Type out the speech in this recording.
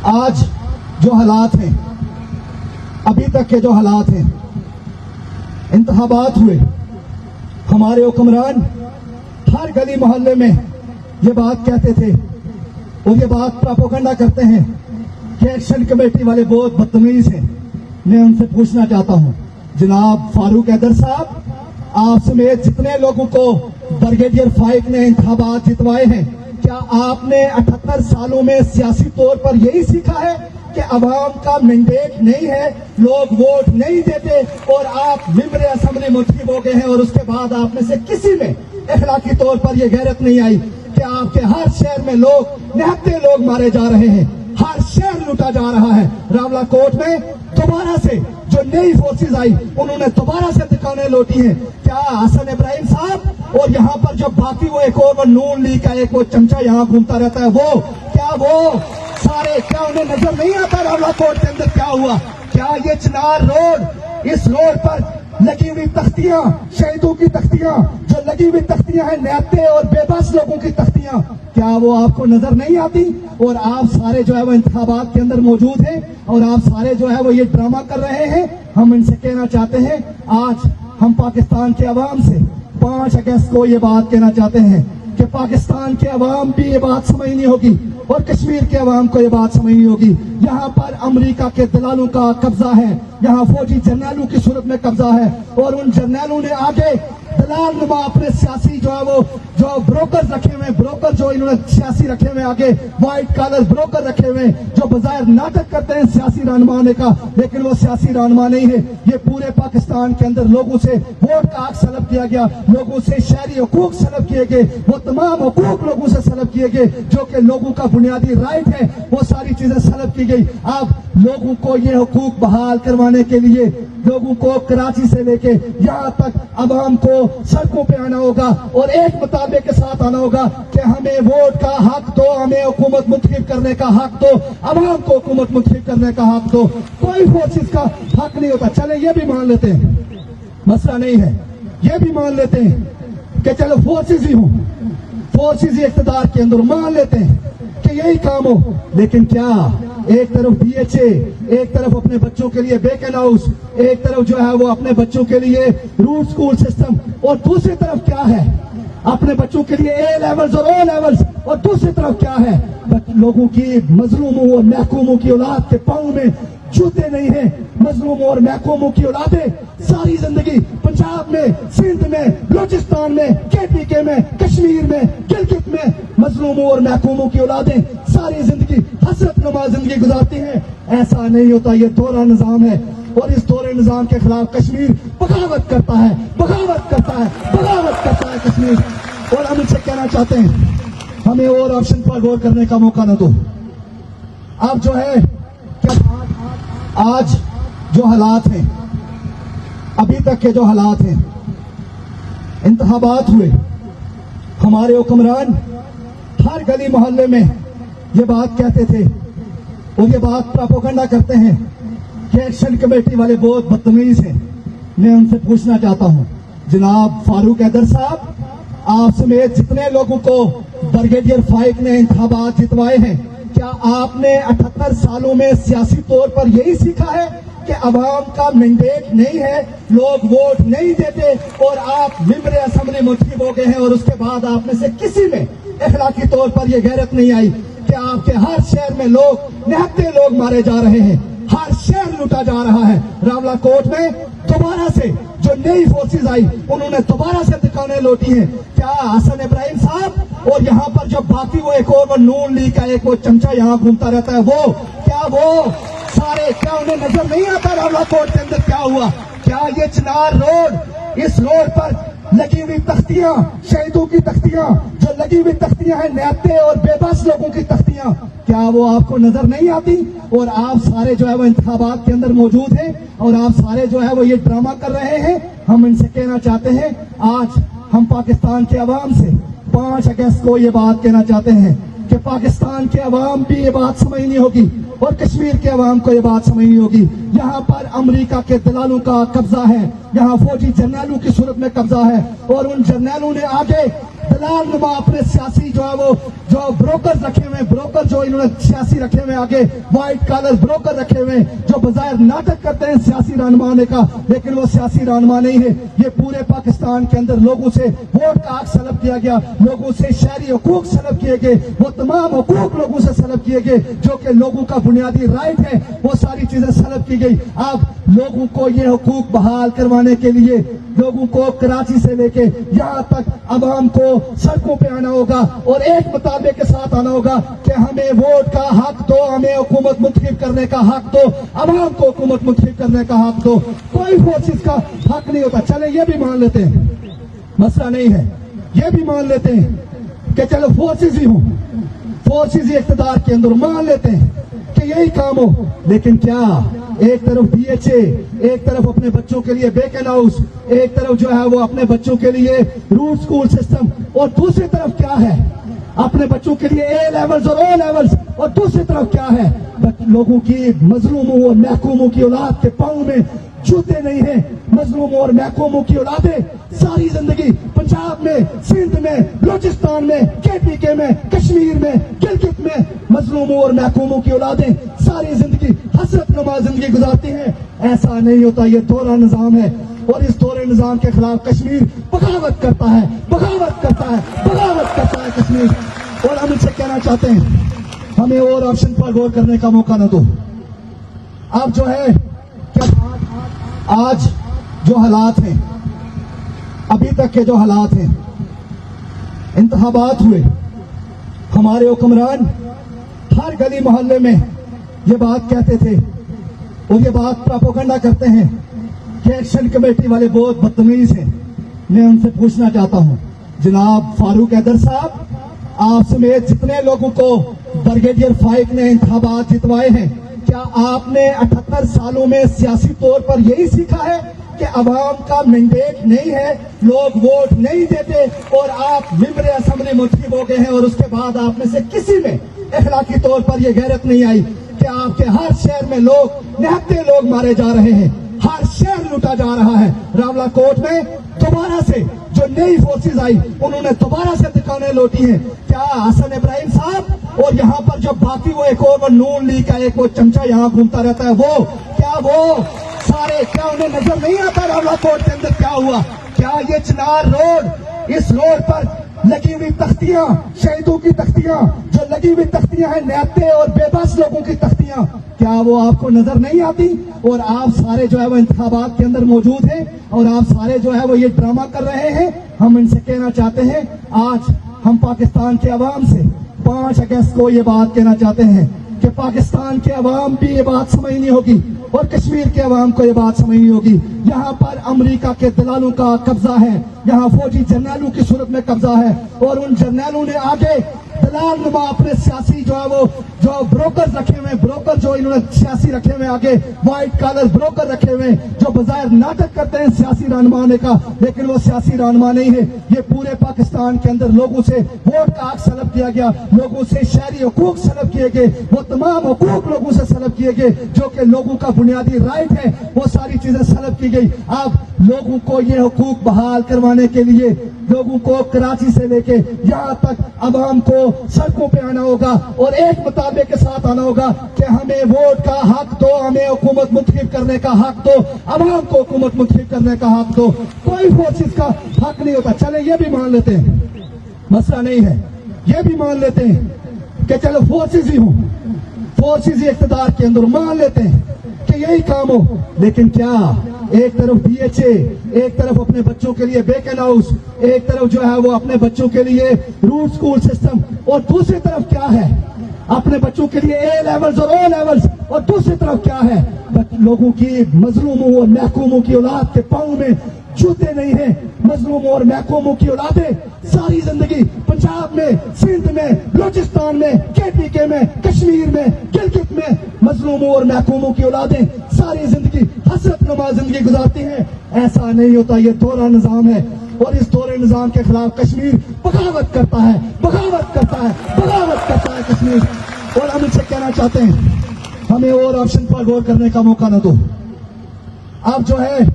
آج جو حالات ہیں، ابھی تک کے جو حالات ہیں، انتخابات ہوئے، ہمارے حکمران ہر گلی محلے میں یہ بات کہتے تھے اور یہ بات پراپوگنڈا کرتے ہیں کہ ایکشن کمیٹی والے بہت بدتمیز ہیں۔ میں ان سے پوچھنا چاہتا ہوں، جناب فاروق حیدر صاحب، آپ سمیت جتنے لوگوں کو بریگیڈیئر فائق نے انتخابات جتوائے ہیں، کیا آپ نے 78 سالوں میں سیاسی طور پر یہی سیکھا ہے کہ عوام کا مینڈیٹ نہیں ہے، لوگ ووٹ نہیں دیتے اور آپ ممبر اسمبلی منتخب ہو گئے ہیں، اور اس کے بعد آپ میں سے کسی میں اخلاقی طور پر یہ غیرت نہیں آئی کہ آپ کے ہر شہر میں لوگ نہتے لوگ مارے جا رہے ہیں، ہر شہر لوٹا جا رہا ہے۔ راولا کوٹ میں دوبارہ سے جو نئی فورسز آئی، انہوں نے دوبارہ سے دکانیں لوٹی ہیں۔ کیا حسن ابراہیم صاحب اور یہاں پر جو باقی وہ ایک اور وہ نون لیگ کا ایک وہ چمچہ یہاں گھومتا رہتا ہے، وہ سارے کیا انہیں نظر نہیں آتا راولا کوٹ کے اندر کیا ہوا؟ کیا یہ چنار روڈ، اس روڈ پر لگی ہوئی تختیاں، شہیدوں کی تختیاں، جو لگی ہوئی تختیاں ہیں نیتے اور بے بس لوگوں کی تختیاں، کیا وہ آپ کو نظر نہیں آتی؟ اور آپ سارے جو ہے وہ انتخابات کے اندر موجود ہیں اور آپ سارے جو ہے وہ یہ ڈرامہ کر رہے ہیں۔ ہم ان سے کہنا چاہتے ہیں، آج ہم پاکستان کے عوام سے 5 اگست کو یہ بات کہنا چاہتے ہیں کہ پاکستان کے عوام بھی یہ بات سمجھنی ہوگی اور کشمیر کے عوام کو یہ بات سمجھنی ہوگی۔ یہاں پر امریکہ کے دلالوں کا قبضہ ہے، یہاں فوجی جرنیلوں کی صورت میں قبضہ ہے، اور ان جرنیلوں نے آگے دلال نما اپنے سیاسی جو ہے وہ جو بروکر رکھے ہوئے، بروکر جو انہوں نے سیاسی رکھے ہوئے، آگے وائٹ کالر بروکر رکھے ہوئے جو بظاہر ناٹک کرتے ہیں سیاسی رہنما ہونے کا، لیکن وہ سیاسی رہنما نہیں ہے۔ یہ پورے پاکستان کے اندر لوگوں سے ووٹ کا حق سلب کیا گیا، لوگوں سے شہری حقوق سلب کیے گئے، وہ تمام حقوق لوگوں سے سلب کیے گئے جو کہ لوگوں کا بنیادی رائٹ ہے، وہ ساری چیزیں سلب کی گئی۔ اب لوگوں کو یہ حقوق بحال کروانے کے لیے لوگوں کو کراچی سے لے کے یہاں تک عوام کو سڑکوں پہ آنا ہوگا اور ایک مطالبے کے ساتھ آنا ہوگا کہ ہمیں ووٹ کا حق دو، ہمیں حکومت منتخب کرنے کا حق دو، عوام کو حکومت منتخب کرنے کا حق دو۔ کوئی فورسز کا حق نہیں ہوتا۔ چلے یہ بھی مان لیتے ہیں، مسئلہ نہیں ہے، یہ بھی مان لیتے ہیں کہ چلو فورسز ہی ہوں، فورسز ہی اقتدار کے اندر، مان لیتے ہیں کہ یہی کام ہو، لیکن کیا ایک طرف ڈی ایچ اے، ایک طرف اپنے بچوں کے لیے بیکن ہاؤس، ایک طرف جو ہے وہ اپنے بچوں کے لیے روٹ سکول سسٹم، اور دوسری طرف کیا ہے اپنے بچوں کے لیے اے لیولز اور او لیولز، اور دوسری طرف کیا ہے لوگوں کی مظلوموں اور محکوموں کی اولاد کے پاؤں میں جوتے نہیں ہیں۔ مظلوموں اور محکوموں کی اولادیں ساری زندگی پنجاب میں، سندھ میں، بلوچستان میں، KPK میں، کشمیر میں، گلگت میں مظلوموں اور محکوموں کی اولادیں ساری زندگی حسرت نما زندگی گزارتی ہیں۔ ایسا نہیں ہوتا، یہ دورہ نظام ہے، اور اس دورے نظام کے خلاف کشمیر بغاوت کرتا ہے، بغاوت کرتا ہے، بغاوت کرتا ہے کشمیر۔ اور ہم ان سے کہنا چاہتے ہیں، ہمیں اور آپشن پر غور کرنے کا موقع نہ دو۔ اب جو ہے آج جو حالات ہیں، ابھی تک کے جو حالات ہیں، انتخابات ہوئے، ہمارے حکمران ہر گلی محلے میں یہ بات کہتے تھے اور یہ بات پراپوگنڈا کرتے ہیں کہ ایکشن کمیٹی والے بہت بدتمیز ہیں۔ میں ان سے پوچھنا چاہتا ہوں، جناب فاروق حیدر صاحب، آپ سمیت جتنے لوگوں کو بریگیڈیئر فائق نے انتخابات جتوائے ہیں، کیا آپ نے 78 سالوں میں سیاسی طور پر یہی سیکھا ہے کہ عوام کا مینڈیٹ نہیں ہے، لوگ ووٹ نہیں دیتے اور آپ ممبر اسمبلی منتخب ہو گئے ہیں، اور اس کے بعد آپ میں سے کسی میں اخلاقی طور پر یہ غیرت نہیں آئی کہ آپ کے ہر شہر میں لوگ نہتے لوگ مارے جا رہے ہیں، ہر شہر لوٹا جا رہا ہے۔ راولا کوٹ میں دوبارہ سے جو نئی فورسز آئی، انہوں نے دوبارہ سے دکانیں لوٹی ہیں۔ کیا حسن ابراہیم صاحب اور یہاں پر جو باقی وہ ایک اور وہ نون لیگ کا ایک وہ چمچہ یہاں گھومتا رہتا ہے، وہ سارے کیا انہیں نظر نہیں آتا راولا کوٹ کے اندر کیا ہوا؟ کیا یہ چنار روڈ، اس روڈ پر لگی ہوئی تختیاں، شہیدوں کی تختیاں، جو لگی ہوئی تختیاں ہیں نیتے اور بے بس لوگوں کی تختیاں، کیا وہ آپ کو نظر نہیں آتی؟ اور آپ سارے جو ہے وہ انتخابات کے اندر موجود ہیں اور آپ سارے جو ہے وہ یہ ڈرامہ کر رہے ہیں۔ ہم ان سے کہنا چاہتے ہیں، آج ہم پاکستان کے عوام سے 5 اگست کو یہ بات کہنا چاہتے ہیں کہ پاکستان کے عوام بھی یہ بات سمجھنی ہوگی اور کشمیر کے عوام کو یہ بات سمجھنی ہوگی۔ یہاں پر امریکہ کے دلالوں کا قبضہ ہے، یہاں فوجی جرنیلوں کی صورت میں قبضہ ہے، اور ان جرنیلوں نے آگے दलाल नुमा अपने सियासी जो है वो जो ब्रोकर रखे हुए हैं, ब्रोकर जो इन्होंने सियासी रखे हुए हैं, आगे व्हाइट कॉलर ब्रोकर रखे हुए हैं जो बजाय नाटक करते हैं सियासी रहनुमा होने का, लेकिन वो सियासी रहनुमा नहीं है। ये पूरे पाकिस्तान के अंदर लोगों से वोट का हक सलब किया गया, लोगों से शहरी हुकूक सलब किए गए, वो तमाम हुकूक लोगों से सलब किए गए जो कि लोगों का बुनियादी राइट है, वो सारी चीजें सलब की गई। अब लोगों को ये हुकूक बहाल करवाने के लिए लोगों को कराची से लेके यहाँ तक अवाम को सड़कों पे आना होगा और एक मुताबे के साथ आना होगा कि हमें वोट का हक दो, हमें हुकूमत मुंतखब करने का हक दो, अवाम को हुकूमत मुंतखब करने का हक दो। कोई फोर्सेस का हक नहीं होता। चले ये भी मान लेते हैं, मसला नहीं है, ये भी मान लेते हैं कि चलो फोर्सेस ही हो, फोर्सेस ही इख्तिदार के अंदर, मान लेते हैं कि यही काम हो। लेकिन क्या एक तरफ DHA, एक तरफ अपने बच्चों के लिए बेकन हाउस, एक तरफ जो है वो अपने बच्चों के लिए रूट स्कूल सिस्टम, और दूसरी तरफ क्या है अपने बच्चों के लिए A लेवल्स और O लेवल्स, और दूसरी तरफ क्या है लोगों की मजलूमों और महकूमों की औलाद के पांव में जूते नहीं है। मजलूमों और महकूमों की औलादें सारी जिंदगी पंजाब में, सिंध में, बलूचिस्तान में, KPK में, कश्मीर में, गिलगित में मजलूमों और महकूमों की औलादें सारी जिंदगी हसरत नुमा जिंदगी गुजारती हैं। ऐसा नहीं होता, ये दोहरा निजाम है और इस दोहरे निजाम के खिलाफ कश्मीर बगावत करता है, बगावत करता है, बगावत करता है कश्मीर। और हम इनसे कहना चाहते हैं हमें और ऑप्शन पर गौर करने का मौका न दो। अब जो है क्या आज जो हालात हैं, अभी तक के जो हालात हैं, इंतखाबात हुए, हमारे हुक्मरान हर गली मोहल्ले में ये बात कहते थे और ये बात प्रोपेगेंडा करते हैं कि एक्शन कमेटी वाले बहुत बदतमीज हैं। मैं उनसे पूछना चाहता हूं, जनाब फारूक हैदर साहब, आप समेत जितने लोगों को ब्रिगेडियर फाइक ने इंतखाबात जितवाए हैं, क्या आपने 78 सालों में सियासी तौर पर यही सीखा है कि अवाम का मैंडेट नहीं है, लोग वोट नहीं देते और आप मेंबर असेंबली मुंतखब हो गए हैं और उसके बाद आप में से किसी में अखलाकी तौर पर यह गैरत नहीं आई कि आपके हर शहर में लोग निहत्ते लोग मारे जा रहे हैं, हर शहर लूटा जा रहा है। रावला कोट में दोबारा से जो नई फोर्सेज आई उन्होंने दोबारा से दुकानें लौटी हैं। क्या हसन इब्राहिम साहब और यहाँ पर जो बाकी वो एक और नून लीग का एक वो चमचा यहाँ घूमता रहता है, वो क्या वो सारे क्या उन्हें नजर नहीं आता रावला कोट के अंदर क्या हुआ? क्या ये चिनार रोड, इस रोड पर लगी हुई तख्तियां, शहीदों की तख्तियां, जो लगी हुई तख्तियां हैं निहत्ते और बेबस लोगों की तख्तियां, क्या वो आपको नजर नहीं आती? और आप सारे जो है वो इंतखाबात के अंदर मौजूद हैं और आप सारे जो है वो ये ड्रामा कर रहे हैं। हम इनसे कहना चाहते हैं, आज हम पाकिस्तान के अवाम से 5 अगस्त को ये बात कहना चाहते हैं कि पाकिस्तान के अवाम भी ये बात समझनी होगी और कश्मीर के अवाम को ये बात समझनी होगी। यहाँ पर अमेरिका के दलालों का कब्जा है, यहाँ फौजी जर्नैलों की सूरत में कब्जा है और उन जर्नैलों ने आगे दलाल नुमा अपने सियासी जो है वो जो ब्रोकर रखे हुए हैं, ब्रोकर जो इन्होंने सियासी रखे हुए, आगे व्हाइट कॉलर ब्रोकर रखे हुए जो बजाय नाटक करते हैं सियासी रहनुमा होने का, लेकिन वो सियासी रहनुमा नहीं है। ये पूरे पाकिस्तान के अंदर लोगों से वोट का हक सलब किया गया, लोगों से शहरी हुकूक सलब किए गए, वो तमाम हुकूक लोगों से सलब किए गए जो कि लोगों का बुनियादी राइट है, वो सारी चीजें सलब की गई। अब लोगों को ये हुकूक बहाल करवाने के लिए लोगों को कराची से लेके यहाँ तक अवाम को सड़कों पे आना होगा और एक मुताबे के साथ आना होगा कि हमें वोट का हक दो, हमें हुकूमत मुंतखब करने का हक दो, अवाम को हुकूमत मुंतखब करने का हक दो। कोई फोर्सेस का हक नहीं होता। चले ये भी मान लेते हैं, मसला नहीं है, ये भी मान लेते हैं कि चलो फोर्सेस ही हो, फोर्सेस ही इख्तिदार के अंदर, मान लेते हैं कि यही काम हो। लेकिन क्या एक तरफ DHA, एक तरफ अपने बच्चों के लिए बेकन हाउस, एक तरफ जो है वो अपने बच्चों के लिए रूट स्कूल सिस्टम, और दूसरी तरफ क्या है अपने बच्चों के लिए A लेवल्स और O लेवल्स, और दूसरी तरफ क्या है लोगों की मजलूमों और महकूमों की औलाद के पांव में जूते नहीं है। मजलूमों और महकूमों की औलादें सारी जिंदगी पंजाब में, सिंध में, बलूचिस्तान में, KPK में, कश्मीर में, गिलगित में मजलूमों और महकूमों की औलादें सारी जिंदगी हसरत नुमा जिंदगी गुजारती हैं। ऐसा नहीं होता, ये दोहरा निजाम है और इस दोहरे निजाम के खिलाफ कश्मीर बगावत करता है, बगावत करता है, बगावत करता है कश्मीर। और हम इनसे कहना चाहते हैं हमें और ऑप्शन पर गौर करने का मौका न दो। अब जो है